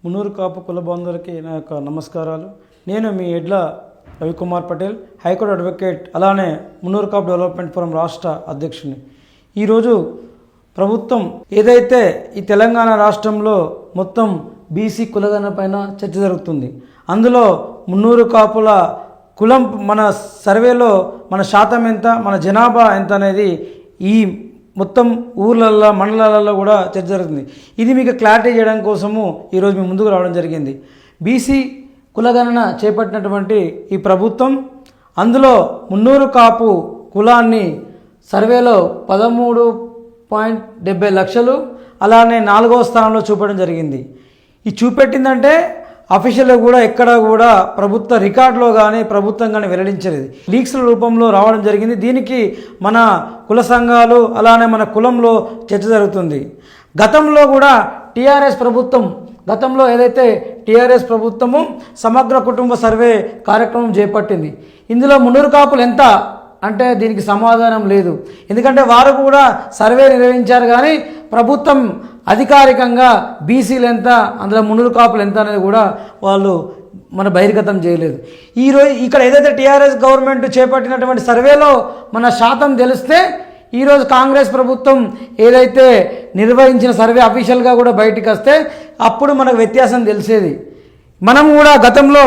మున్నూరు కాపు కుల బంధువులకి నా యొక్క నమస్కారాలు. నేను మీ ఎడ్ల రవికుమార్ పటేల్, హైకోర్టు అడ్వకేట్, అలానే మున్నూరు కాపు డెవలప్మెంట్ ఫోరం రాష్ట్ర అధ్యక్షుని. ఈరోజు ప్రభుత్వం ఏదైతే ఈ తెలంగాణ రాష్ట్రంలో మొత్తం బీసీ కులగణన పైన చర్చ జరుగుతుంది. అందులో మున్నూరు కాపుల కులం మన సర్వేలో మన శాతం ఎంత, మన జనాభా ఎంత అనేది ఈ మొత్తం ఊర్లల్లో మండలాలలో కూడా చర్చ జరుగుతుంది. ఇది మీకు క్లారిటీ చేయడం కోసము ఈరోజు మీ ముందుకు రావడం జరిగింది. బీసీ కులగణన చేపట్టినటువంటి ఈ ప్రభుత్వం అందులో మున్నూరు కాపు కులాన్ని సర్వేలో 13.70 లక్షలు అలానే 4వ స్థానంలో చూపడం జరిగింది. ఈ చూపెట్టిందంటే అఫీషియల్గా కూడా ఎక్కడ కూడా ప్రభుత్వ రికార్డులో కానీ ప్రభుత్వం కానీ వెల్లడించలేదు, లీక్స్ల రూపంలో రావడం జరిగింది. దీనికి మన కుల సంఘాలు అలానే మన కులంలో చర్చ జరుగుతుంది. గతంలో కూడా టీఆర్ఎస్ ప్రభుత్వం ఏదైతే టీఆర్ఎస్ ప్రభుత్వము సమగ్ర కుటుంబ సర్వే కార్యక్రమం చేపట్టింది. ఇందులో మున్నూరు కాపులు ఎంత అంటే దీనికి సమాధానం లేదు. ఎందుకంటే వారు కూడా సర్వే నిర్వహించారు కానీ ప్రభుత్వం అధికారికంగా బీసీలు ఎంత, అందులో మున్నూరు కాపులు ఎంత అనేది కూడా వాళ్ళు మన బహిర్గతం చేయలేదు. ఈరోజు ఇక్కడ ఏదైతే టీఆర్ఎస్ గవర్నమెంట్ చేపట్టినటువంటి సర్వేలో మన శాతం తెలిస్తే ఈరోజు కాంగ్రెస్ ప్రభుత్వం ఏదైతే నిర్వహించిన సర్వే అఫీషియల్గా కూడా బయటికి వస్తే అప్పుడు మనకు వ్యత్యాసం తెలిసేది. మనం కూడా గతంలో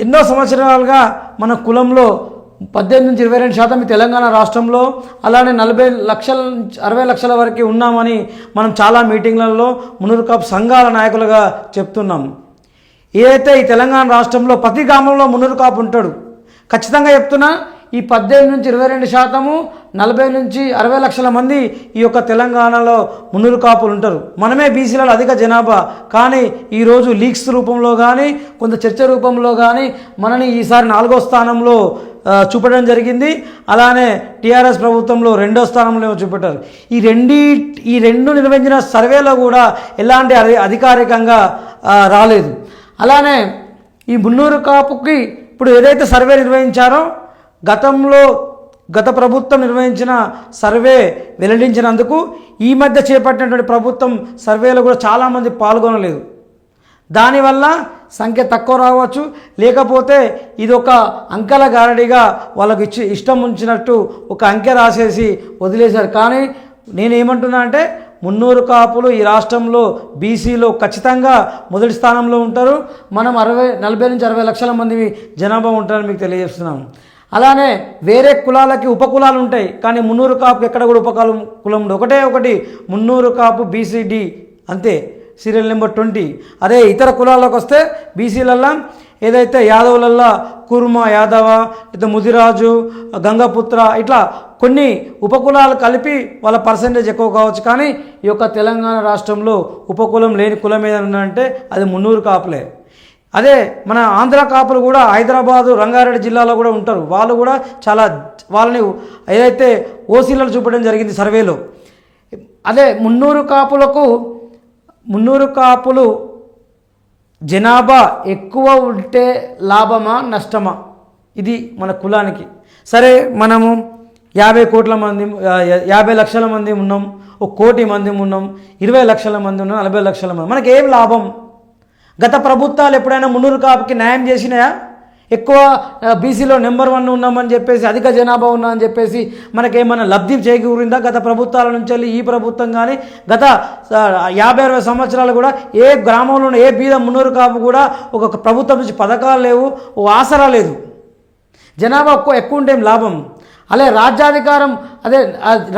ఎన్నో సంవత్సరాలుగా మన కులంలో 18 నుంచి 22% తెలంగాణ రాష్ట్రంలో, అలానే 40 లక్షల 60 లక్షల వరకు ఉన్నామని మనం చాలా మీటింగ్లలో మున్నూరు కాపు సంఘాల నాయకులుగా చెప్తున్నాం. ఏదైతే ఈ తెలంగాణ రాష్ట్రంలో ప్రతి గ్రామంలో మున్నూరు కాపు ఉంటాడు. ఖచ్చితంగా చెప్తున్నా, ఈ 18 నుంచి 22%, 40 నుంచి 60 లక్షల మంది ఈ యొక్క తెలంగాణలో మున్నూరు కాపులు ఉంటారు. మనమే బీసీలలో అధిక జనాభా. కానీ ఈరోజు లీక్స్ రూపంలో కానీ కొంత చర్చ రూపంలో కానీ మనని ఈసారి 4వ స్థానంలో చూపడం జరిగింది. అలానే టీఆర్ఎస్ ప్రభుత్వంలో 2వ స్థానంలో చూపెట్టారు. ఈ రెండు నిర్వహించిన సర్వేలో కూడా ఎలాంటి అధికారికంగా రాలేదు. అలానే ఈ మున్నూరు కాపుకి ఇప్పుడు ఏదైతే సర్వే నిర్వహించారో గత ప్రభుత్వం నిర్వహించిన సర్వే వెల్లడించినందుకు ఈ మధ్య చేపట్టినటువంటి ప్రభుత్వం సర్వేలో కూడా చాలామంది పాల్గొనలేదు. దానివల్ల సంఖ్య తక్కువ రావచ్చు, లేకపోతే ఇది ఒక అంకెల గారడిగా వాళ్ళకి ఇష్టం ఉంచినట్టు ఒక అంకె రాసేసి వదిలేశారు. కానీ నేనేమంటున్నా అంటే మున్నూరు కాపులు ఈ రాష్ట్రంలో బీసీలో ఖచ్చితంగా మొదటి స్థానంలో ఉంటారు. మనం 40 నుంచి 60 లక్షల మంది జనాభా ఉంటారని మీకు తెలియజేస్తున్నాము. అలానే వేరే కులాలకి ఉపకులాలు ఉంటాయి, కానీ మున్నూరు కాపుకి ఎక్కడ కూడా కులం ఉండదు. ఒకటి మున్నూరు కాపు బీసీడీ అంతే, సీరియల్ నెంబర్ 20. అదే ఇతర కులాలకు వస్తే బీసీలల్లా ఏదైతే యాదవులల్లా కుర్మ యాదవ, ఇట్లా ముదిరాజు, గంగపుత్ర, ఇట్లా కొన్ని ఉపకులాలు కలిపి వాళ్ళ పర్సంటేజ్ ఎక్కువ కావచ్చు. కానీ ఈ యొక్క తెలంగాణ రాష్ట్రంలో ఉపకులం లేని కులం ఏదైనా అంటే అది మున్నూరు కాపులే. అదే మన ఆంధ్ర కాపులు కూడా హైదరాబాదు, రంగారెడ్డి జిల్లాలో కూడా ఉంటారు. వాళ్ళు కూడా వాళ్ళని ఏదైతే ఓసీలలో చూపడం జరిగింది సర్వేలో. అదే మున్నూరు కాపులు జనాభా ఎక్కువ ఉంటే లాభమా నష్టమా, ఇది మన కులానికి. సరే, మనము 50 కోట్ల మంది 50 లక్షల మంది ఉన్నాం, 1 కోటి మంది ఉన్నాం, 20 లక్షల మంది ఉన్నాం, 40 లక్షల మంది, మనకి ఏం లాభం? గత ప్రభుత్వాలు ఎప్పుడైనా మున్నూరు కాపుకి న్యాయం చేసినాయా? ఎక్కువ బీసీలో నెంబర్ 1 ఉన్నామని చెప్పేసి, అధిక జనాభా ఉన్నామని చెప్పేసి మనకేమైనా లబ్ధి చేకూరిందా గత ప్రభుత్వాల నుంచి వెళ్ళి? ఈ ప్రభుత్వం కానీ గత 50-60 సంవత్సరాలు కూడా ఏ గ్రామంలో ఏ బీద మున్నూరు కాపు కూడా ఒక ప్రభుత్వం నుంచి పథకాలు లేవు, ఓ ఆసరా లేదు. జనాభా ఎక్కువ ఉంటే లాభం.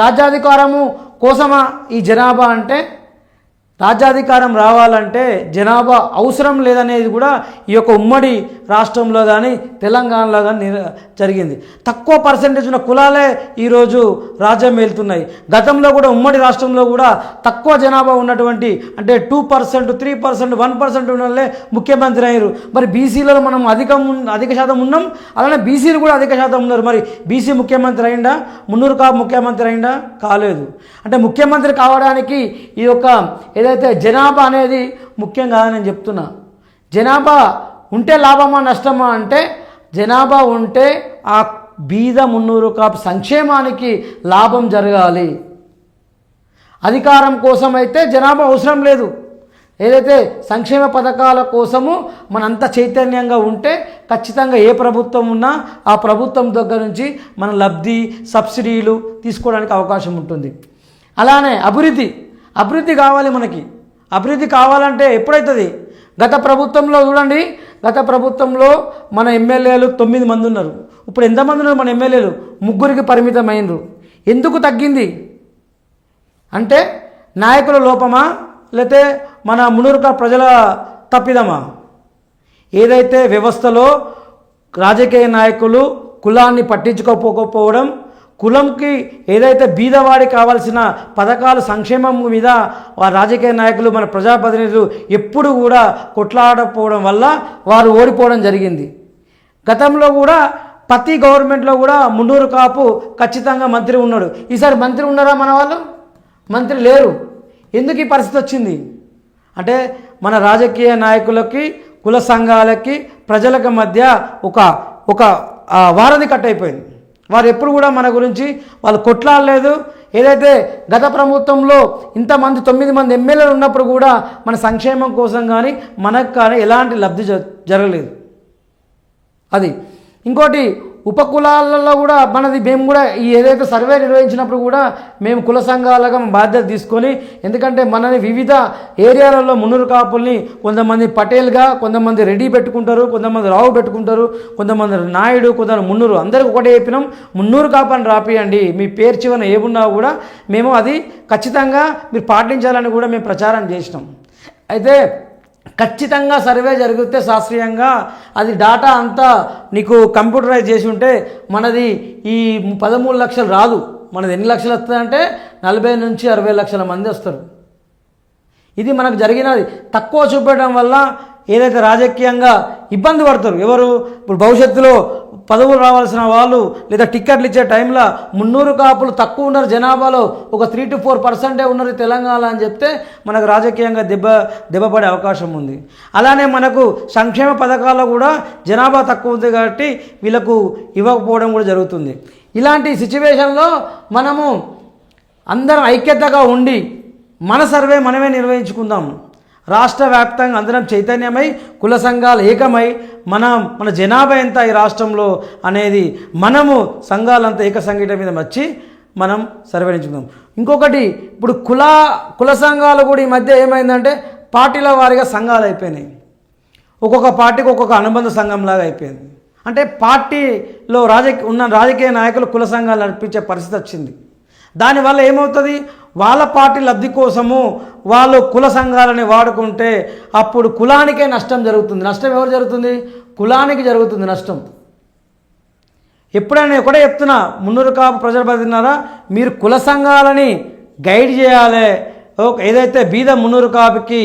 రాజ్యాధికారము కోసమా ఈ జనాభా అంటే? రాజ్యాధికారం రావాలంటే జనాభా అవసరం లేదనేది కూడా ఈ యొక్క ఉమ్మడి రాష్ట్రంలో కానీ తెలంగాణలో కానీ జరిగింది. తక్కువ పర్సెంటేజ్ ఉన్న కులాలే ఈరోజు రాజ్యం వెళ్తున్నాయి. గతంలో కూడా ఉమ్మడి రాష్ట్రంలో కూడా తక్కువ జనాభా ఉన్నటువంటి అంటే 2%, 3%, 1% ఉన్న వాళ్ళే ముఖ్యమంత్రి అయ్యారు. మరి బీసీలలో మనం అధిక శాతం ఉన్నాం, అలానే బీసీలు కూడా అధిక శాతం ఉన్నారు. మరి బీసీ ముఖ్యమంత్రి అయిందా? మున్నూరు కాపు ముఖ్యమంత్రి అయిందా? కాలేదు. అంటే ముఖ్యమంత్రి కావడానికి ఈ యొక్క ఏదైతే జనాభా అనేది ముఖ్యం కాదని నేను చెప్తున్నా. జనాభా ఉంటే లాభమా నష్టమా అంటే, జనాభా ఉంటే ఆ బీద మున్నూరు కాపు సంక్షేమానికి లాభం జరగాలి. అధికారం కోసం అయితే జనాభా అవసరం లేదు. ఏదైతే సంక్షేమ పథకాల కోసము మనంతా చైతన్యంగా ఉంటే ఖచ్చితంగా ఏ ప్రభుత్వం ఉన్నా ఆ ప్రభుత్వం దగ్గర నుంచి మన లబ్ధి సబ్సిడీలు తీసుకోవడానికి అవకాశం ఉంటుంది. అలానే అభివృద్ధి కావాలి. మనకి అభివృద్ధి కావాలంటే ఎప్పుడైతుంది? గత ప్రభుత్వంలో చూడండి, గత ప్రభుత్వంలో మన ఎమ్మెల్యేలు 9 మంది ఉన్నారు. ఇప్పుడు ఎంతమంది ఉన్నారు మన ఎమ్మెల్యేలు? 3కి పరిమితమైనరు. ఎందుకు తగ్గింది అంటే నాయకుల లోపమా లేతే మన మునురుక ప్రజల తప్పిదమా? ఏదైతే వ్యవస్థలో రాజకీయ నాయకులు కులాన్ని పట్టించుకోకపోవడం, కులంకి ఏదైతే బీదవాడికి కావాల్సిన పథకాలు సంక్షేమం మీద రాజకీయ నాయకులు మన ప్రజాప్రతినిధులు ఎప్పుడు కూడా కొట్లాడకపోవడం వల్ల వారు ఓడిపోవడం జరిగింది. గతంలో కూడా ప్రతి గవర్నమెంట్లో కూడా మున్నూరు కాపు ఖచ్చితంగా మంత్రి ఉన్నాడు. ఈసారి మంత్రి ఉన్నారా మన వాళ్ళు? మంత్రి లేరు. ఎందుకు ఈ పరిస్థితి వచ్చింది అంటే మన రాజకీయ నాయకులకి కుల సంఘాలకి ప్రజలకు మధ్య ఒక వారధి కట్ అయిపోయింది. వారు ఎప్పుడు కూడా మన గురించి వాళ్ళు కొట్లాడలేదు. ఏదైతే గత ప్రభుత్వంలో ఇంతమంది 9 మంది ఎమ్మెల్యేలు ఉన్నప్పుడు కూడా మన సంక్షేమం కోసం కానీ మనకు కానీ ఎలాంటి లబ్ధి జరగలేదు. అది ఇంకోటి ఉపకులాలలో కూడా మేము కూడా ఈ ఏదైతే సర్వే నిర్వహించినప్పుడు కూడా మేము కుల సంఘాలుగా బాధ్యత తీసుకొని, ఎందుకంటే మనని వివిధ ఏరియాలలో మున్నూరు కాపుల్ని కొంతమంది పటేల్గా, కొంతమంది రెడ్డి పెట్టుకుంటారు, కొంతమంది రావు పెట్టుకుంటారు, కొంతమంది నాయుడు, కొంతమంది మున్నూరు, అందరికి ఒకటే చెప్పినాం, మున్నూరు కాపు అని రాపియండి, మీ పేరు చివరన ఏమున్నా కూడా మేము అది ఖచ్చితంగా మీరు పాటించాలని కూడా మేము ప్రచారం చేసినాం. అయితే ఖచ్చితంగా సర్వే జరిగితే శాస్త్రీయంగా అది డాటా అంతా నీకు కంప్యూటరైజ్ చేసి ఉంటే మనది ఈ 13 లక్షలు రాదు. మనది ఎన్ని లక్షలు వస్తుందంటే 40 నుంచి 60 లక్షల మంది వస్తారు. ఇది మనకు జరిగినది. తక్కువ చూపెట్టడం వల్ల ఏదైతే రాజకీయంగా ఇబ్బంది పడతారు ఎవరు, ఇప్పుడు భవిష్యత్తులో పదవులు రావాల్సిన వాళ్ళు లేదా టిక్కెట్లు ఇచ్చే టైంలో మున్నూరు కాపులు తక్కువ ఉన్నారు జనాభాలో, ఒక 3 to 4% ఉన్నారు తెలంగాణ అని చెప్తే మనకు రాజకీయంగా దెబ్బపడే అవకాశం ఉంది. అలానే మనకు సంక్షేమ పథకాల్లో కూడా జనాభా తక్కువ ఉంది కాబట్టి వీళ్ళకు ఇవ్వకపోవడం కూడా జరుగుతుంది. ఇలాంటి సిచ్యువేషన్లో మనము అందరం ఐక్యతగా ఉండి మన సర్వే మనమే నిర్వహించుకుందాం. రాష్ట్ర వ్యాప్తంగా అందరం చైతన్యమై కుల సంఘాలు ఏకమై మన జనాభా ఎంత ఈ రాష్ట్రంలో అనేది మనము సంఘాలంతా ఏక సంఘటన మీద వచ్చి మనం సర్వేనించుకుందాం. ఇంకొకటి ఇప్పుడు కుల సంఘాలు కూడా ఈ మధ్య ఏమైందంటే పార్టీల వారీగా సంఘాలు అయిపోయినాయి. ఒక్కొక్క పార్టీకి ఒక్కొక్క అనుబంధ సంఘంలాగా అయిపోయింది. అంటే పార్టీలో రాజకీయ నాయకులు కుల సంఘాలు నడిపించే పరిస్థితి వచ్చింది. దానివల్ల ఏమవుతుంది, వాళ్ళ పార్టీ లబ్ధి కోసము వాళ్ళు కుల సంఘాలని వాడుకుంటే అప్పుడు కులానికే నష్టం జరుగుతుంది. నష్టం ఎవరు జరుగుతుంది? కులానికి జరుగుతుంది నష్టం. ఎప్పుడైనా ఒకటే చెప్తున్నా, మున్నూరు కాపు ప్రజాప్రతినిధులారా, మీరు కుల సంఘాలని గైడ్ చేయాలి. ఏదైతే బీద మున్నూరు కాపుకి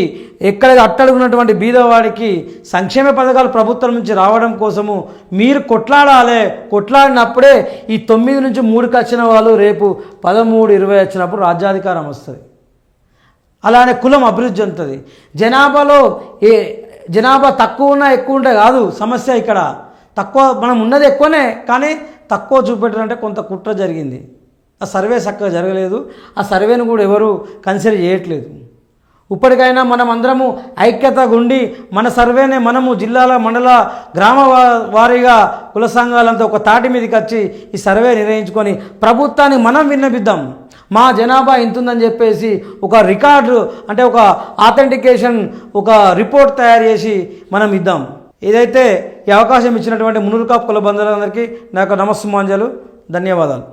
ఎక్కడ అట్టడుగున్నటువంటి బీదవాడికి సంక్షేమ పథకాలు ప్రభుత్వం నుంచి రావడం కోసము మీరు కొట్లాడాలి. కొట్లాడినప్పుడే ఈ 9 నుంచి 3కి వచ్చిన వాళ్ళు రేపు 13, 20 వచ్చినప్పుడు రాజ్యాధికారం వస్తుంది. అలానే కులం అభివృద్ధి చెందుతుంది. జనాభా తక్కువ ఉన్నా ఎక్కువ ఉంటే కాదు సమస్య. ఇక్కడ తక్కువ మనం ఉన్నది ఎక్కువనే, కానీ తక్కువ చూపెట్టాలంటే కొంత కుట్ర జరిగింది. ఆ సర్వే చక్కగా జరగలేదు. ఆ సర్వేను కూడా ఎవరు కన్సిడర్ చేయట్లేదు. ఇప్పటికైనా మనం అందరము ఐక్యతగా ఉండి మన సర్వేనే మనము జిల్లాల మండల గ్రామ వారీగా కుల సంఘాలంతా ఒక తాటి మీదకి వచ్చి ఈ సర్వే నిర్వహించుకొని ప్రభుత్వాన్ని మనం విన్నపిద్దాం. మా జనాభా ఇంతుందని చెప్పేసి ఒక రికార్డు అంటే ఒక ఆథెంటికేషన్ ఒక రిపోర్ట్ తయారు చేసి మనం ఇద్దాం. ఏదైతే ఈ అవకాశం ఇచ్చినటువంటి మున్నూరు కాపు కుల బంధువులందరికీ నాకు నమస్సుమాంజలు, ధన్యవాదాలు.